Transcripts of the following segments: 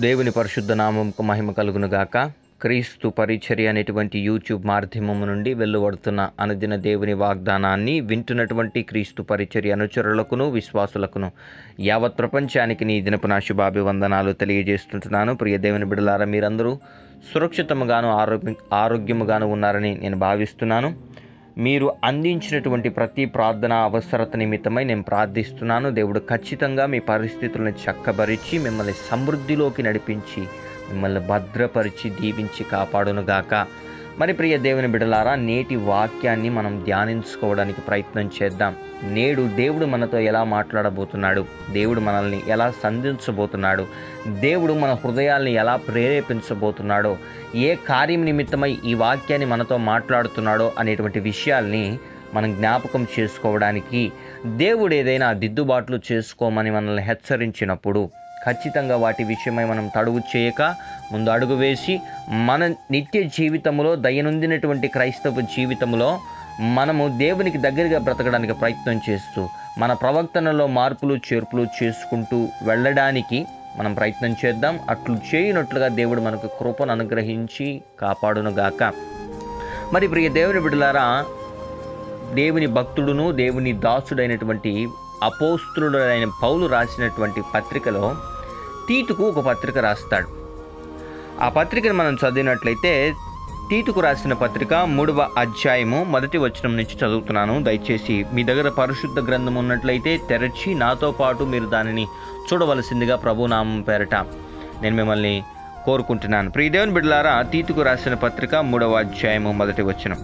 దేవుని పరిశుద్ధ నామంకు మహిమ కలుగును గాక. క్రీస్తు పరిచర్య అనేటువంటి యూట్యూబ్ మాధ్యమము నుండి వెలువడుతున్న అనుదిన దేవుని వాగ్దానాన్ని వింటున్నటువంటి క్రీస్తు పరిచర్య అనుచరులకును విశ్వాసులకును యావత్ ప్రపంచానికి నీ దినపు నా శుభాభివందనాలు తెలియజేస్తుంటున్నాను. ప్రియ దేవుని బిడ్డలారా, మీరందరూ సురక్షితముగాను ఆరోగ్యముగాను ఉన్నారని నేను భావిస్తున్నాను. మీరు అందించినటువంటి ప్రతి ప్రార్థన అవసరత నిమిత్తమై నేను ప్రార్థిస్తున్నాను. దేవుడు ఖచ్చితంగా మీ పరిస్థితులను చక్కబరిచి మిమ్మల్ని సమృద్ధిలోకి నడిపించి మిమ్మల్ని భద్రపరిచి దీవించి కాపాడునుగాక. మరి ప్రియ దేవుని బిడ్డలారా, నేటి వాక్యాన్ని మనం ధ్యానించుకోవడానికి ప్రయత్నం చేద్దాం. నేడు దేవుడు మనతో ఎలా మాట్లాడబోతున్నాడు, దేవుడు మనల్ని ఎలా సంధించబోతున్నాడు, దేవుడు మన హృదయాల్ని ఎలా ప్రేరేపించబోతున్నాడో, ఏ కార్యం నిమిత్తమై ఈ వాక్యాన్ని మనతో మాట్లాడుతున్నాడో అనేటువంటి విషయాల్ని మనం జ్ఞాపకం చేసుకోవడానికి, దేవుడు ఏదైనా దిద్దుబాట్లు చేసుకోమని మనల్ని హెచ్చరించినప్పుడు ఖచ్చితంగా వాటి విషయమై మనం తడువు చేయక ముందు అడుగు వేసి మన నిత్య జీవితంలో, దయనొందినటువంటి క్రైస్తవ జీవితంలో మనము దేవునికి దగ్గరగా బ్రతకడానికి ప్రయత్నం చేస్తూ మన ప్రవర్తనలో మార్పులు చేర్పులు చేసుకుంటూ వెళ్ళడానికి మనం ప్రయత్నం చేద్దాం. అట్లు చేయనట్లుగా దేవుడు మనకు కృపను అనుగ్రహించి కాపాడునుగాక. మరి ప్రియ దేవుని బిడ్డలారా, దేవుని భక్తుడును దేవుని దాసుడైనటువంటి అపోస్తులుడైన పౌలు రాసినటువంటి పత్రికలో తీతుకు ఒక పత్రిక రాస్తాడు. ఆ పత్రికను మనం చదివినట్లయితే, తీతుకు రాసిన పత్రిక 3వ అధ్యాయము 1వ వచనం నుంచి చదువుతున్నాను. దయచేసి మీ దగ్గర పరిశుద్ధ గ్రంథం ఉన్నట్లయితే తెరచి నాతో పాటు మీరు దానిని చూడవలసిందిగా ప్రభునామం పేరట నేను మిమ్మల్ని కోరుకుంటున్నాను. ప్రియదేవుని బిడ్డలారా, తీతుకు రాసిన పత్రిక 3వ అధ్యాయము 1వ వచనం.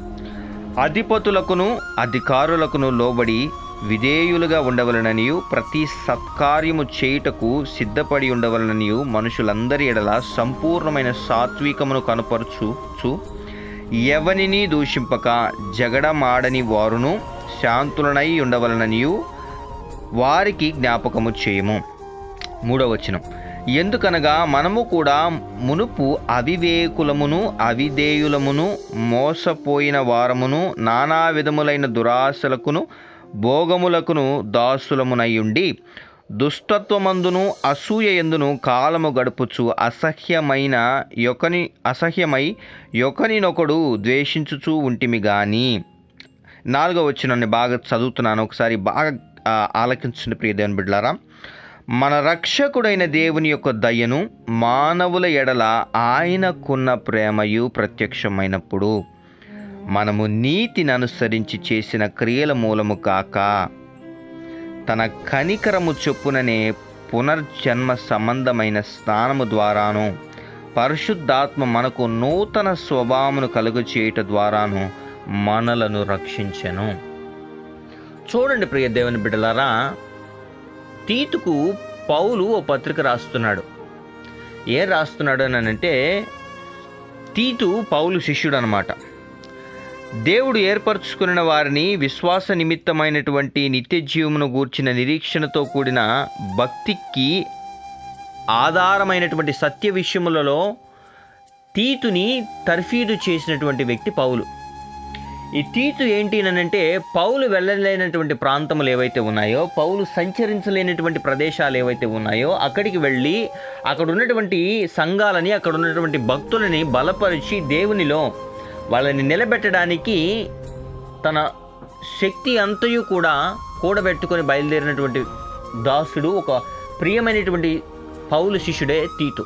అధిపతులకును అధికారులకును లోబడి విధేయులుగా ఉండవలననియు ప్రతి సత్కార్యము చేయుటకు సిద్ధపడి ఉండవలననియు మనుషులందరి ఎడల సంపూర్ణమైన సాత్వికమును కనపరచుచు ఎవనిని దూషింపక జగడమాడని వారును శాంతులనై ఉండవలననియు వారికి జ్ఞాపకము చేయము. 3వ వచనం. ఎందుకనగా మనము కూడా మునుపు అవివేకులమును అవిధేయులమును మోసపోయిన వారమును నానా విధములైన దురాశలకును భోగములకును దాసులమునయుండి దుష్టత్వమందును అసూయయందును కాలము గడుపుచు అసహ్యమై యొకనినొకడు ద్వేషించుచూ ఉంటిమి గాని. 4వ వచనాన్ని బాగా చదువుతున్నాను, ఒకసారి బాగా ఆలకించండి ప్రియ దేవుని బిడ్డలారా. మన రక్షకుడైన దేవుని యొక్క దయను మానవుల ఎడల ఆయనకున్న ప్రేమయు ప్రత్యక్షమైనప్పుడు మనము నీతిని అనుసరించి చేసిన క్రియల మూలము కాక తన కనికరము చొప్పుననే పునర్జన్మ సంబంధమైన స్నానము ద్వారాను పరిశుద్ధాత్మ మనకు నూతన స్వభావమును కలుగు చేయుట ద్వారాను మనలను రక్షించెను. చూడండి ప్రియ దేవుని బిడ్డలారా, తీతుకు పౌలు ఓ పత్రిక రాస్తున్నాడు. ఏం రాస్తున్నాడు అని అంటే, తీతు పౌలు శిష్యుడు అనమాట. దేవుడు ఏర్పరచుకున్న వారిని విశ్వాస నిమిత్తమైనటువంటి నిత్య జీవమును గూర్చిన నిరీక్షణతో కూడిన భక్తికి ఆధారమైనటువంటి సత్య విషయములలో తీతుని తర్ఫీదు చేసినటువంటి వ్యక్తి పౌలు. ఈ తీతు ఏంటి అనంటే, పౌలు వెళ్ళలేనటువంటి ప్రాంతములు ఏవైతే ఉన్నాయో, పౌలు సంచరించలేనటువంటి ప్రదేశాలు ఏవైతే ఉన్నాయో అక్కడికి వెళ్ళి అక్కడ ఉన్నటువంటి సంఘాలని, అక్కడ ఉన్నటువంటి భక్తులని బలపరిచి దేవునిలో వాళ్ళని నిలబెట్టడానికి తన శక్తి అంతయు కూడా కూడబెట్టుకొని బయలుదేరినటువంటి దాసుడు, ఒక ప్రియమైనటువంటి పౌలు శిష్యుడే తీతు.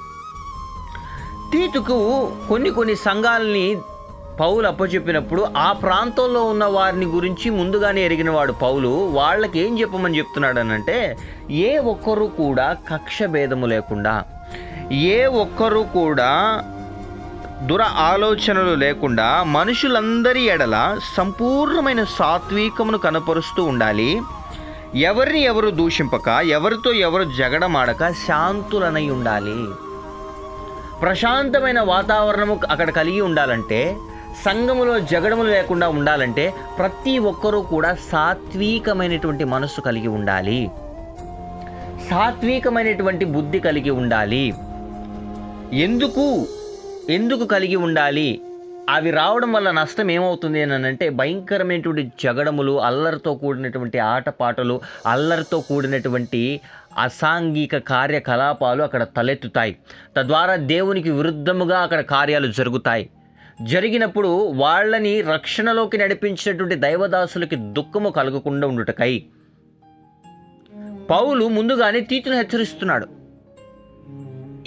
తీతుకు కొన్ని సంఘాలని పౌలు అప్పచెప్పినప్పుడు ఆ ప్రాంతంలో ఉన్న వారిని గురించి ముందుగానే ఎరిగినవాడు పౌలు. వాళ్ళకి ఏం చెప్పమని చెప్తున్నాడు అనంటే, ఏ ఒక్కరు కూడా కక్ష భేదము లేకుండా, ఏ ఒక్కరు కూడా దుర ఆలోచనలు లేకుండా మనుషులందరి ఎడల సంపూర్ణమైన సాత్వికమును కనపరుస్తూ ఉండాలి. ఎవరిని ఎవరు దూషింపక, ఎవరితో ఎవరు జగడమాడక శాంతులనై ఉండాలి. ప్రశాంతమైన వాతావరణము అక్కడ కలిగి ఉండాలంటే, సంఘములో జగడములు లేకుండా ఉండాలంటే ప్రతి ఒక్కరూ కూడా సాత్వికమైనటువంటి మనస్సు కలిగి ఉండాలి, సాత్వికమైనటువంటి బుద్ధి కలిగి ఉండాలి. ఎందుకు కలిగి ఉండాలి? అవి రావడం వల్ల నష్టం ఏమవుతుంది అని అంటే, భయంకరమైనటువంటి జగడములు, అల్లరితో కూడినటువంటి ఆటపాటలు, అల్లరితో కూడినటువంటి అసాంఘిక కార్యకలాపాలు అక్కడ తలెత్తుతాయి. తద్వారా దేవునికి విరుద్ధముగా అక్కడ కార్యాలు జరుగుతాయి. జరిగినప్పుడు వాళ్ళని రక్షణలోకి నడిపించినటువంటి దైవదాసులకి దుఃఖము కలగకుండా ఉండుటకై పౌలు ముందుగానే తీతును హెచ్చరిస్తున్నాడు.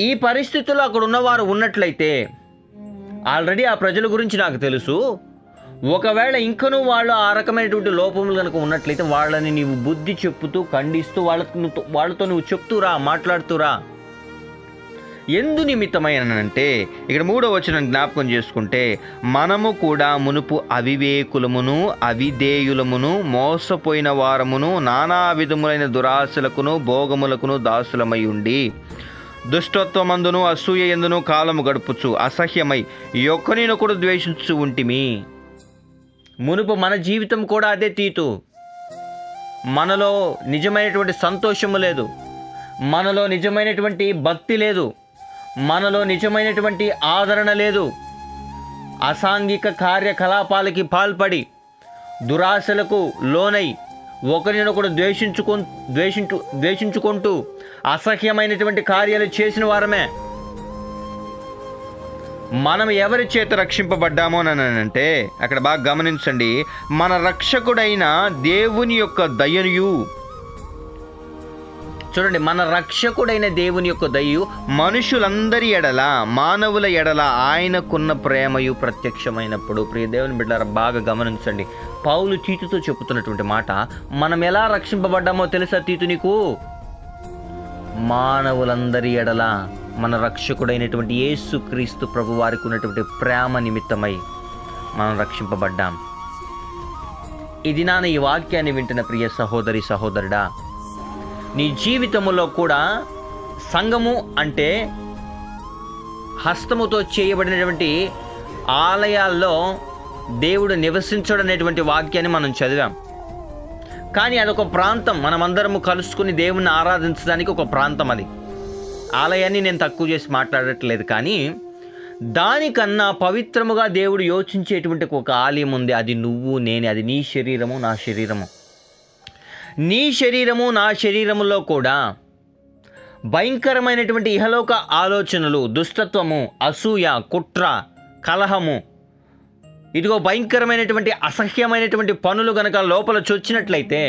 ఈ పరిస్థితుల్లో అక్కడ ఉన్నవారు ఉన్నట్లయితే, ఆల్రెడీ ఆ ప్రజల గురించి నాకు తెలుసు, ఒకవేళ ఇంకనూ వాళ్ళు ఆ రకమైనటువంటి లోపములు కనుక ఉన్నట్లయితే వాళ్ళని నీవు బుద్ధి చెప్పుతూ ఖండిస్తూ వాళ్ళతో నువ్వు చెప్తూరా, మాట్లాడుతూరా. ఎందు నిమిత్తమైనంటే ఇక్కడ 3వ వచనం జ్ఞాపకం చేసుకుంటే, మనము కూడా మునుపు అవివేకులమును అవిధేయులమును మోసపోయిన వారమును నానా విధములైన దురాశలకును భోగములకును దాసులమై ఉండి దుష్టత్వమందును అసూయ ఎందును కాలము గడుపుచు అసహ్యమై ఒకరినొకడు ద్వేషించు ఉంటిమి. మునుపు మన జీవితం కూడా అదే తీతు. మనలో నిజమైనటువంటి సంతోషము లేదు, మనలో నిజమైనటువంటి భక్తి లేదు, మనలో నిజమైనటువంటి ఆదరణ లేదు. అసాంఘిక కార్యకలాపాలకి పాల్పడి దురాశలకు లోనై ఒకరినొకడు ద్వేషించుకుంటూ అసహ్యమైనటువంటి కార్యాలు చేసిన వారమే. మనం ఎవరి చేత రక్షింపబడ్డామో అంటే అక్కడ బాగా గమనించండి. మన రక్షకుడైన దేవుని యొక్క దయయు, చూడండి, మన రక్షకుడైన దేవుని యొక్క దయయు మనుషులందరి ఎడల మానవుల ఎడల ఆయనకున్న ప్రేమయు ప్రత్యక్షమైనప్పుడు. ప్రియ దేవుని బిడ్డలారా, బాగా గమనించండి. పౌలు తీతుతో చెబుతున్నటువంటి మాట, మనం ఎలా రక్షింపబడ్డామో తెలుసా తీతు నీకు? మానవులందరి ఎడల మన రక్షకుడైనటువంటి యేసుక్రీస్తు ప్రభు వారికి ఉన్నటువంటి ప్రేమ నిమిత్తమై మనం రక్షింపబడ్డాం. ఇది నాన్న ఈ వాక్యాన్ని వింటున్న ప్రియ సహోదరి సహోదరుడా, నీ జీవితంలో కూడా సంఘము అంటే హస్తముతో చేయబడినటువంటి ఆలయాల్లో దేవుడు నివసించడనేటువంటి వాక్యాన్ని మనం చదివాం. కానీ అదొక ప్రాంతం, మనమందరము కలుసుకుని దేవుణ్ణి ఆరాధించడానికి ఒక ప్రాంతం అది. ఆలయాన్ని నేను తక్కువ చేసి మాట్లాడట్లేదు, కానీ దానికన్నా పవిత్రముగా దేవుడు యోచించేటువంటి ఒక ఆలయం ఉంది. అది నువ్వు నేనే, అది నీ శరీరము నా శరీరము. నీ శరీరము నా శరీరములో కూడా భయంకరమైనటువంటి ఇహలోక ఆలోచనలు, దుష్టత్వము, అసూయ, కుట్ర, కలహము, ఇదిగో భయంకరమైనటువంటి అసహ్యమైనటువంటి పనులు గనక లోపల చొచ్చినట్లయితే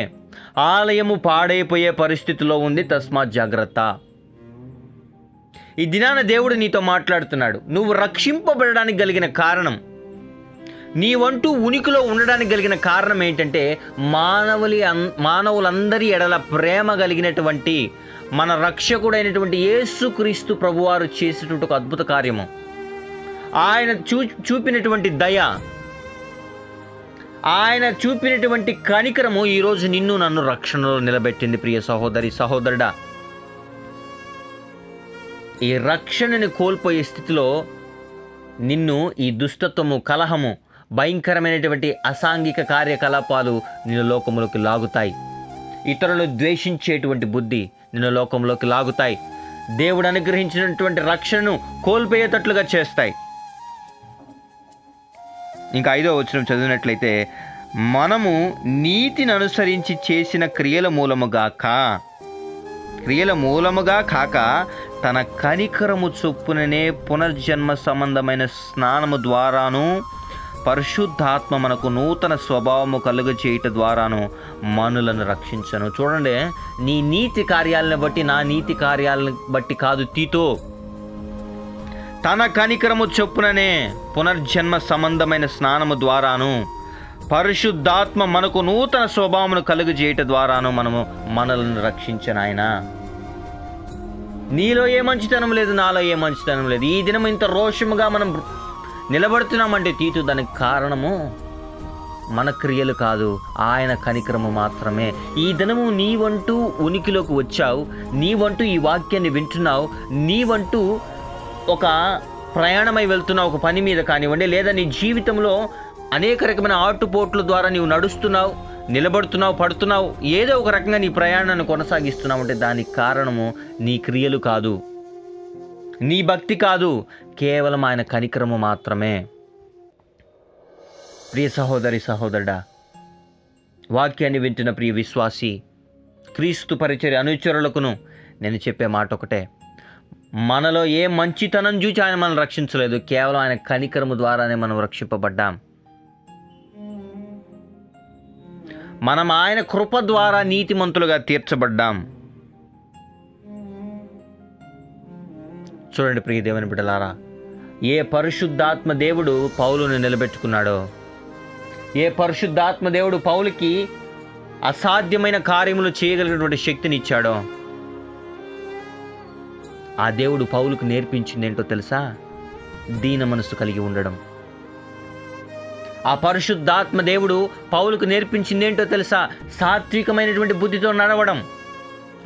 ఆలయము పాడైపోయే పరిస్థితిలో ఉంది. తస్మాత్ జాగ్రత్త. ఈ దినాన దేవుడు నీతో మాట్లాడుతున్నాడు. నువ్వు రక్షింపబడడానికి కలిగిన కారణం, నీ వంటూ ఉనికిలో ఉండడానికి కలిగిన కారణం ఏంటంటే మానవులందరి ఎడల ప్రేమ కలిగినటువంటి మన రక్షకుడైనటువంటి యేసుక్రీస్తు ప్రభువారు చేసేటువంటి ఒక అద్భుత కార్యము, ఆయన చూపినటువంటి దయ, ఆయన చూపినటువంటి కనికరము ఈరోజు నిన్ను నన్ను రక్షణలో నిలబెట్టింది. ప్రియ సహోదరి సహోదరుడా, ఈ రక్షణని కోల్పోయే స్థితిలో నిన్ను ఈ దుష్టత్వము, కలహము, భయంకరమైనటువంటి అసాంఘిక కార్యకలాపాలు నిన్ను లోకంలోకి లాగుతాయి. ఇతరులను ద్వేషించేటువంటి బుద్ధి నిన్ను లోకంలోకి లాగుతాయి. దేవుడు అనుగ్రహించినటువంటి రక్షణను కోల్పోయేటట్లుగా చేస్తాయి. ఇంకా 5వ వచనం చదివినట్లయితే, మనము నీతిని అనుసరించి చేసిన క్రియల మూలముగా కాక తన కనికరము చొప్పుననే పునర్జన్మ సంబంధమైన స్నానము ద్వారాను పరిశుద్ధాత్మ మనకు నూతన స్వభావము కలుగజేయుట ద్వారాను మనులను రక్షించను. చూడండి, నీ నీతి కార్యాలను బట్టి, నా నీతి కార్యాలను బట్టి కాదు తీతో, తన కనికరము చొప్పుననే పునర్జన్మ సంబంధమైన స్నానము ద్వారాను పరిశుద్ధాత్మ మనకు నూతన స్వభావమును కలుగజేయుట ద్వారాను మనలను రక్షించను ఆయన. నీలో ఏ మంచితనం లేదు, నాలో ఏ మంచితనం లేదు. ఈ దినం ఇంత రోషముగా మనం నిలబడుతున్నామంటే తీతు, దానికి కారణము మన క్రియలు కాదు, ఆయన కనికరము మాత్రమే. ఈ దినము నీవంటూ ఉనికిలోకి వచ్చావు, నీవంటూ ఈ వాక్యాన్ని వింటున్నావు, నీవంటూ ఒక ప్రయాణమై వెళ్తున్నావు, ఒక పని మీద కానివ్వండి, లేదా నీ జీవితంలో అనేక రకమైన ఆటుపోట్ల ద్వారా నీవు నడుస్తున్నావు, నిలబడుతున్నావు, పడుతున్నావు, ఏదో ఒక రకంగా నీ ప్రయాణాన్ని కొనసాగిస్తున్నావు అంటే దానికి కారణము నీ క్రియలు కాదు, నీ భక్తి కాదు, కేవలం ఆయన కనికరము మాత్రమే. ప్రియ సహోదరి సహోదరుడా, వాక్యాన్ని వింటున్న ప్రియ విశ్వాసి, క్రీస్తు పరిచర్య అనుచరులకును నేను చెప్పే మాట ఒకటే, మనలో ఏ మంచితనం చూచి ఆయన మనం రక్షించలేదు, కేవలం ఆయన కనికరము ద్వారానే మనం రక్షింపబడ్డాం. మనం ఆయన కృప ద్వారా నీతిమంతులుగా తీర్చబడ్డాం. చూడండి ప్రియ దేవుని బిడ్డలారా, ఏ పరిశుద్ధాత్మ దేవుడు పౌలుని నిలబెట్టుకున్నాడో, ఏ పరిశుద్ధాత్మ దేవుడు పౌలుకి అసాధ్యమైన కార్యములు చేయగలిగినటువంటి శక్తిని ఇచ్చాడో, ఆ దేవుడు పౌలుకు నేర్పించింది ఏంటో తెలుసా? దీన మనసు కలిగి ఉండడం. ఆ పరిశుద్ధాత్మ దేవుడు పౌలుకు నేర్పించింది ఏంటో తెలుసా? సాత్వికమైనటువంటి బుద్ధితో నడవడం.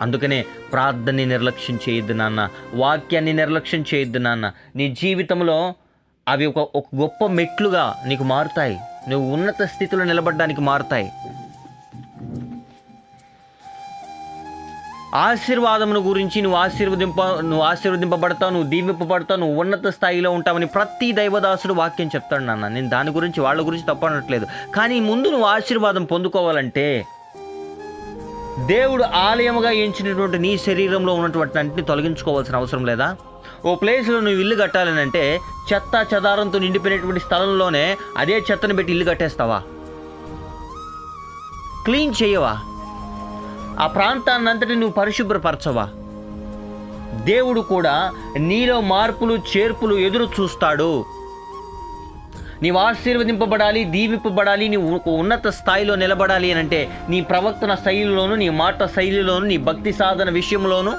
అందుకనే ప్రార్థనని నిర్లక్ష్యం చేయొద్దు నాన్న, వాక్యాన్ని నిర్లక్ష్యం చేయొద్దు నాన్న. నీ జీవితంలో అవి ఒక గొప్ప మెట్లుగా నీకు మారుతాయి. నువ్వు ఉన్నత స్థితిలో నిలబడడానికి మారుతాయి. ఆశీర్వాదమును గురించి నువ్వు ఆశీర్వదింపబడతావు, నువ్వు దీవింపబడతావు, నువ్వు ఉన్నత స్థాయిలో ఉంటావని ప్రతి దైవదాసుడు వాక్యం చెప్తాడు నాన్న. నేను దాని గురించి వాళ్ళ గురించి తప్పనట్లేదు. కానీ ముందు నువ్వు ఆశీర్వాదం పొందుకోవాలంటే దేవుడు ఆలయముగా ఎంచినటువంటి నీ శరీరంలో ఉన్నటువంటి అన్నింటినీ తొలగించుకోవాల్సిన అవసరం లేదా? ఓ ప్లేస్లో నువ్వు ఇల్లు కట్టాలని అంటే చెత్త చెదారంతో నిండిపోయినటువంటి స్థలంలోనే అదే చెత్తను పెట్టి ఇల్లు కట్టేస్తావా? క్లీన్ చేయవా? ఆ ప్రాంతాన్ని అంతటి నువ్వు పరిశుభ్రపరచవా? దేవుడు కూడా నీలో మార్పులు చేర్పులు ఎదురు చూస్తాడు. నీవు ఆశీర్వదింపబడాలి, దీవింపబడాలి, నీవు ఉన్నత స్థాయిలో నిలబడాలి అని అంటే నీ ప్రవర్తన శైలిలోను, నీ మాట శైలిలోను, నీ భక్తి సాధన విషయంలోను,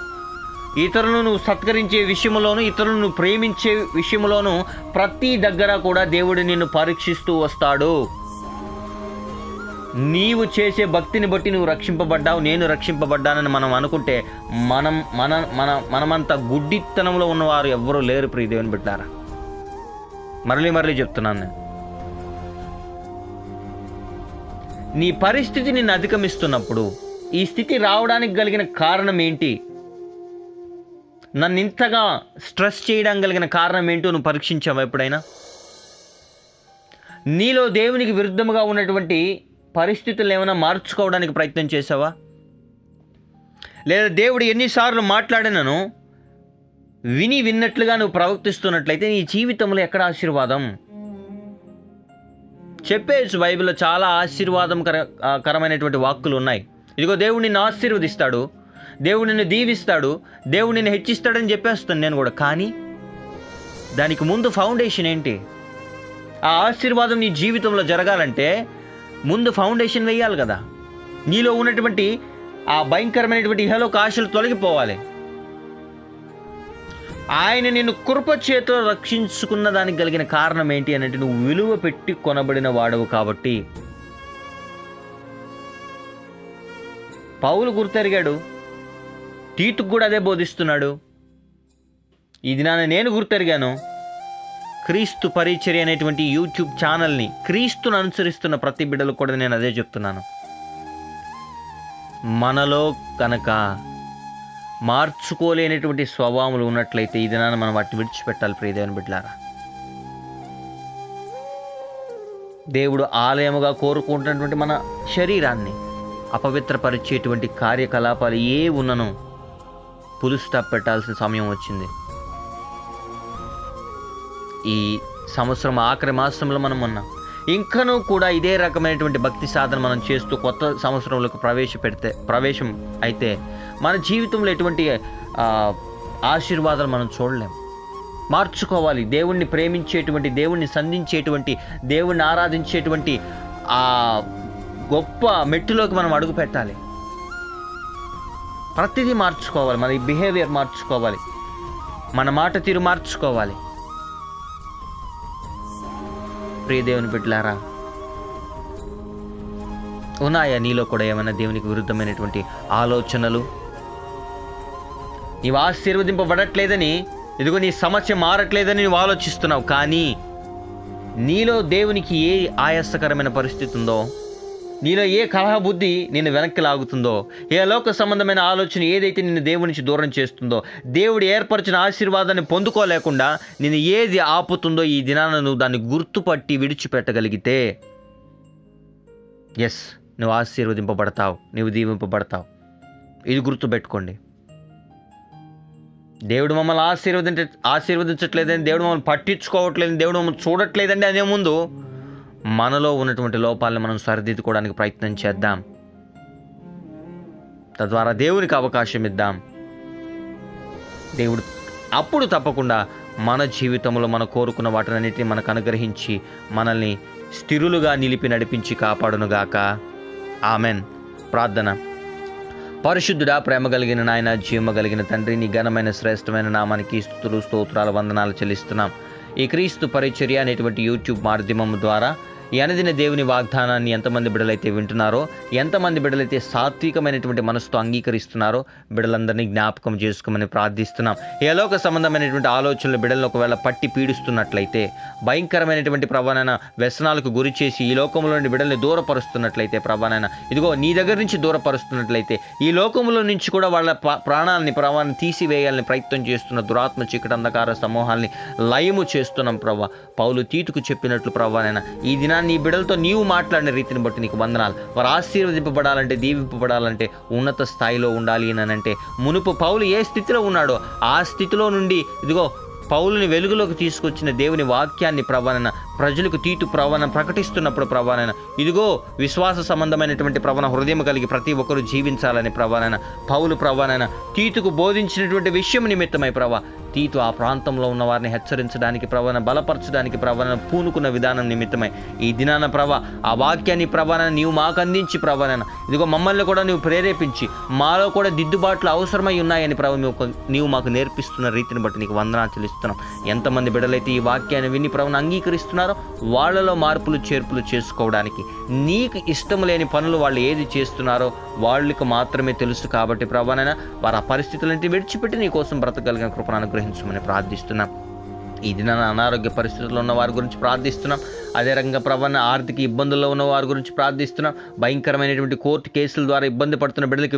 ఇతరులను నువ్వు సత్కరించే విషయంలోను, ఇతరులను నువ్వు ప్రేమించే విషయంలోను ప్రతి దగ్గర కూడా దేవుడు నిన్ను పరీక్షిస్తూ వస్తాడు. నీవు చేసే భక్తిని బట్టి నువ్వు రక్షింపబడ్డావు, నేను రక్షింపబడ్డానని మనం అనుకుంటే మనమంత గుడ్డితనంలో ఉన్నవారు ఎవ్వరూ లేరు ప్రియ దేవుని బిడ్డలారా. మరలీ చెప్తున్నాను నేను. నీ పరిస్థితి నిన్ను అధిగమిస్తున్నప్పుడు ఈ స్థితి రావడానికి కలిగిన కారణం ఏంటి, నన్ను ఇంతగా స్ట్రెస్ చేయడానికి కలిగిన కారణం ఏంటో నువ్వు పరీక్షించావా ఎప్పుడైనా? నీలో దేవునికి విరుద్ధముగా ఉన్నటువంటి పరిస్థితులు ఏమైనా మార్చుకోవడానికి ప్రయత్నం చేసావా? లేదా దేవుడు ఎన్నిసార్లు మాట్లాడినను విన్నట్లుగా నువ్వు ప్రవర్తిస్తున్నట్లయితే నీ జీవితంలో ఎక్కడ ఆశీర్వాదం? చెప్పేసి బైబిల్లో చాలా ఆశీర్వాదకరమైనటువంటి వాక్కులు ఉన్నాయి. ఇదిగో దేవుడు నిన్ను ఆశీర్వదిస్తాడు, దేవుడు నిన్ను దీవిస్తాడు, దేవుడు నిన్ను హెచ్చిస్తాడని చెప్పేస్తాను నేను కూడా. కానీ దానికి ముందు ఫౌండేషన్ ఏంటి? ఆ ఆశీర్వాదం నీ జీవితంలో జరగాలంటే ముందు ఫౌండేషన్ వేయాలి కదా. నీలో ఉన్నటువంటి ఆ భయంకరమైనటువంటి ఇహలోక ఆశలు తొలగిపోవాలి. ఆయన నిన్ను కృప చేతిలో రక్షించుకున్న దానికి కలిగిన కారణం ఏంటి అంటే నువ్వు విలువ పెట్టి కొనబడిన వాడవు కాబట్టి. పౌలు గుర్తెరిగాడు, తీతుకు కూడా అదే బోధిస్తున్నాడు. ఈ దినాన నేను గుర్తెరిగాను. క్రీస్తు పరిచర్య అనేటువంటి యూట్యూబ్ ఛానల్ని, క్రీస్తును అనుసరిస్తున్న ప్రతి బిడ్డలకు కూడా నేను అదే చెప్తున్నాను. మనలో కనుక మార్చుకోలేనటువంటి స్వభావములు ఉన్నట్లయితే ఈ దినాన మనం వాటిని విడిచిపెట్టాలి ప్రియ దేవుని బిడ్డలారా. దేవుడు ఆలయముగా కోరుకుంటున్నటువంటి మన శరీరాన్ని అపవిత్రపరిచేటువంటి కార్యకలాపాలు ఏ ఉన్నను పులు స్టాప్ పెట్టాల్సిన సమయం వచ్చింది. ఈ సంవత్సరం ఆఖరి మాసంలో మనం ఉన్నాం. ఇంకనూ కూడా ఇదే రకమైనటువంటి భక్తి సాధన మనం చేస్తూ కొత్త సంవత్సరంలోకి ప్రవేశం అయితే మన జీవితంలో ఎటువంటి ఆశీర్వాదాలు మనం చూడలేం. మార్చుకోవాలి. దేవుణ్ణి ప్రేమించేటువంటి, దేవుణ్ణి సంధించేటువంటి, దేవుణ్ణి ఆరాధించేటువంటి ఆ గొప్ప మెట్టులోకి మనం అడుగు పెట్టాలి. ప్రతిదీ మార్చుకోవాలి. మన బిహేవియర్ మార్చుకోవాలి, మన మాట తీరు మార్చుకోవాలి. ప్రియ దేవుని బిడ్డలారా, ఉన్నాయా నీలో కూడా ఏమైనా దేవునికి విరుద్ధమైనటువంటి ఆలోచనలు? నీవు ఆశీర్వదింపబడట్లేదని, ఇదిగో నీ సమస్య మారట్లేదని నువ్వు ఆలోచిస్తున్నావు. కానీ నీలో దేవునికి ఏ ఆయాసకరమైన పరిస్థితి ఉందో, నీలో ఏ కలహ బుద్ధి నిన్ను వెనక్కి లాగుతుందో, ఏ లోక సంబంధమైన ఆలోచన ఏదైతే నిన్ను దేవుడి నుంచి దూరం చేస్తుందో, దేవుడు ఏర్పరిచిన ఆశీర్వాదాన్ని పొందుకోలేకుండా నిన్ను ఏది ఆపుతుందో, ఈ దినాన నువ్వు దాన్ని గుర్తుపట్టి విడిచిపెట్టగలిగితే ఎస్, నువ్వు ఆశీర్వదింపబడతావు, నువ్వు దీవింపబడతావు. ఇది గుర్తుపెట్టుకోండి. దేవుడు మమ్మల్ని ఆశీర్వదించట్లేదని, దేవుడు మమ్మల్ని పట్టించుకోవట్లేదని, దేవుడు మమ్మల్ని చూడట్లేదండి అనే ముందు మనలో ఉన్నటువంటి లోపాలను మనం సరిదిద్దుకోవడానికి ప్రయత్నం చేద్దాం. తద్వారా దేవునికి అవకాశం ఇద్దాం. దేవుడు అప్పుడు తప్పకుండా మన జీవితంలో మనం కోరుకున్న వాటినన్నిటిని మనకు అనుగ్రహించి మనల్ని స్థిరులుగా నిలిపి నడిపించి కాపాడునుగాక. ఆమెన్. ప్రార్థన. పరిశుద్ధుడా, ప్రేమ కలిగిన నాయన, జీవ కలిగిన తండ్రి, నీ ఘనమైన శ్రేష్టమైన నామానికి స్తుతులు, స్తోత్రాలు, వందనాలు చెల్లిస్తున్నాం. ఈ క్రీస్తు పరిచర్య అనేటువంటి యూట్యూబ్ మాధ్యమం ద్వారా ఈ అనుదిన దేవుని వాగ్దానాన్ని ఎంతమంది బిడ్డలైతే వింటున్నారో, ఎంతమంది బిడ్డలైతే సాత్వికమైనటువంటి మనసుతో అంగీకరిస్తున్నారో బిడ్డలందరినీ జ్ఞాపకం చేసుకోమని ప్రార్థిస్తున్నాం. ఏ లోక సంబంధమైనటువంటి ఆలోచనలు బిడ్డలను ఒకవేళ పట్టి పీడిస్తున్నట్లయితే, భయంకరమైనటువంటి ప్రభానైనా వ్యసనాలకు గురి చేసి ఈ లోకంలో నుండి బిడ్డల్ని దూరపరుస్తున్నట్లయితే, ప్రభానైనా ఇదిగో నీ దగ్గర నుంచి దూరపరుస్తున్నట్లయితే, ఈ లోకంలో నుంచి కూడా వాళ్ళ ప్రాణాలని ప్రభావాన్ని తీసివేయాలని ప్రయత్నం చేస్తున్న దురాత్మ చీకటి అంధకార సమూహాల్ని లయము చేస్తున్నాం ప్రభా. పౌలు తీతుకు చెప్పినట్లు ప్రభానైనా ఈ దినాన్ని నీ బిడ్డలతో నీవు మాట్లాడిన రీతిని బట్టి నీకు వందనాలు. వారు ఆశీర్వదింపబడాలంటే, దీవింపబడాలంటే ఉన్నత స్థాయిలో ఉండాలి అని అంటే, మునుపు పౌలు ఏ స్థితిలో ఉన్నాడో ఆ స్థితిలో నుండి ఇదిగో పౌలుని వెలుగులోకి తీసుకొచ్చిన దేవుని వాక్యాన్ని ప్రభానైన ప్రజలకు తీతు ప్రవణ ప్రకటిస్తున్నప్పుడు ప్రభానైన ఇదిగో విశ్వాస సంబంధమైనటువంటి ప్రవణ హృదయం కలిగి ప్రతి ఒక్కరూ జీవించాలని ప్రభానైన పౌలు ప్రభానైన తీతుకు బోధించినటువంటి విషయం నిమిత్తమై ప్రభా తీతు ఆ ప్రాంతంలో ఉన్న వారిని హెచ్చరించడానికి ప్రభాన బలపరచడానికి ప్రభాన పూనుకున్న విధానం నిమిత్తమై ఈ దినాన ప్రభా ఆ వాక్యాన్ని ప్రభాన నీవు మాకు అందించి ప్రభాన ఇదిగో మమ్మల్ని కూడా నీవు ప్రేరేపించి మాలో కూడా దిద్దుబాట్లు అవసరమై ఉన్నాయని ప్రభు నీవు మాకు నేర్పిస్తున్న రీతిని బట్టి నీకు వందనాలు చెల్లిస్తున్నాం. ఎంతమంది బిడ్డలైతే ఈ వాక్యాన్ని విని ప్రభుని అంగీకరిస్తున్నారో వాళ్ళలో మార్పులు చేర్పులు చేసుకోవడానికి, నీకు ఇష్టం లేని పనులు వాళ్ళు ఏది చేస్తున్నారో వాళ్ళకు మాత్రమే తెలుసు కాబట్టి ప్రభానైనా వారు ఆ పరిస్థితులంటే విడిచిపెట్టి నీ కోసం బ్రతకగలిగిన కృపను అనుగ్రహించమని ప్రార్థిస్తున్నాం. ఈ దినాన అనారోగ్య పరిస్థితుల్లో ఉన్న వారి గురించి ప్రార్థిస్తున్నాం. అదే రకంగా ప్రభాన ఆర్థిక ఇబ్బందుల్లో ఉన్న వారి గురించి ప్రార్థిస్తున్నాం. భయంకరమైనటువంటి కోర్టు కేసుల ద్వారా ఇబ్బంది పడుతున్న బిడ్డలకు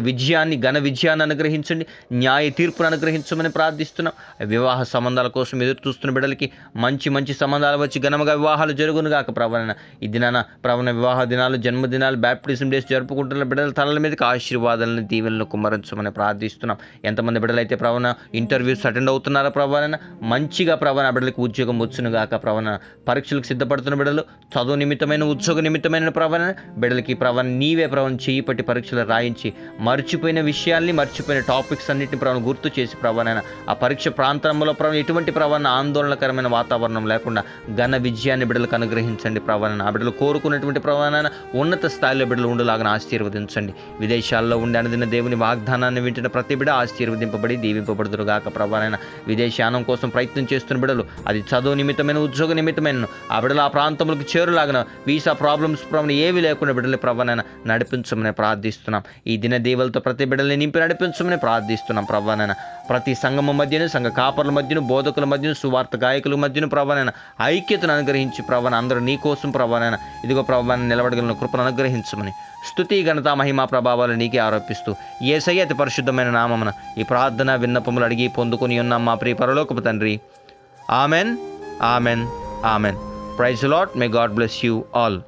ఘన విజయాన్ని అనుగ్రహించండి, న్యాయ తీర్పును అనుగ్రహించమని ప్రార్థిస్తున్నాం. వివాహ సంబంధాల కోసం ఎదురు చూస్తున్న బిడ్డలకి మంచి సంబంధాలు వచ్చి ఘనముగా వివాహాలు జరుగునుగాక ప్రభాన. ఈ దినాన ప్రభాన వివాహ దినాలు, జన్మదినాలు, బ్యాప్టిజం డేస్ జరుపుకుంటున్న బిడ్డల తలల మీదకి ఆశీర్వాదాలను, దీవెనలను కుమ్మరించమని ప్రార్థిస్తున్నాం. ఎంతమంది బిడ్డలైతే ప్రభాన ఇంటర్వ్యూస్ అటెండ్ అవుతున్నారో ప్రభాన మంచిగా ప్రభాన బిడ్డలకు ఉద్యోగం వచ్చునుగాక ప్రభాన. పరీక్షలకు సిద్ధపడుతున్న బిడ్డలు చదువు నిమిత్తమైన, ఉద్యోగ నిమిత్తమైన ప్రభాన బిడ్డలకి ప్రభాన నీవే ప్రభావం చేయి పట్టి పరీక్షలు రాయించి మర్చిపోయిన విషయాల్ని, మర్చిపోయిన టాపిక్స్ అన్నింటిని ప్రభావం గుర్తు చేసి ప్రభాన ఆ పరీక్ష ప్రాంతంలో ప్రభావం ఎటువంటి ప్రభాన ఆందోళనకరమైన వాతావరణం లేకుండా ఘన విజయాన్ని బిడ్డలకు అనుగ్రహించండి ప్రభాన. ఆ బిడ్డలు కోరుకున్నటువంటి ప్రభాన ఉన్నత స్థాయిలో బిడ్డలు ఉండేలాగా ఆశీర్వదించండి. విదేశాల్లో ఉండి అనుదిన దేవుని వాగ్దానాన్ని వింటున్న ప్రతి బిడ్డ ఆశీర్వదింపబడి దీవింపబడుదురుగాక ప్రభాన. విదేశానం కోసం ప్రయత్నం చేస్తున్న బిడ్డలు అది చదువు నిమిత్తమైన, ఉద్యోగ నిమిత్తమైన ఆ బిడ్డలు ఆ ప్రాంతంలోకి చేరులాగిన వీసా ప్రాబ్లమ్స్ ఏవి లేకుండా బిడ్డలు ప్రభానైనా నడిపించమని ప్రార్థిస్తున్నాం. ఈ దిన దేవులతో ప్రతి బిడ్డల్ని నింపి నడిపించమని ప్రార్థిస్తున్నాం ప్రభానైనా. ప్రతి సంఘం మధ్యను, సంఘ కాపర్ల మధ్యను, బోధకుల మధ్యను, సువార్త గాయకుల మధ్యను ప్రభానైనా ఐక్యతను అనుగ్రహించి ప్రభాన అందరూ నీ కోసం ప్రభానైనా ఇదిగో ప్రభాన నిలబడగలిగిన కృపను అనుగ్రహించమని స్తుతి, ఘనత, మహిమ, ప్రభావాలు నీకే ఆరోపిస్తూ యేసయ్య అతి పరిశుద్ధమైన నామమున ఈ ప్రార్థన విన్నపములు అడిగి పొందుకొని ఉన్నాం మా ప్రియ పరలోకపు తండ్రి. Amen, amen, amen. Praise the Lord. May God bless you all.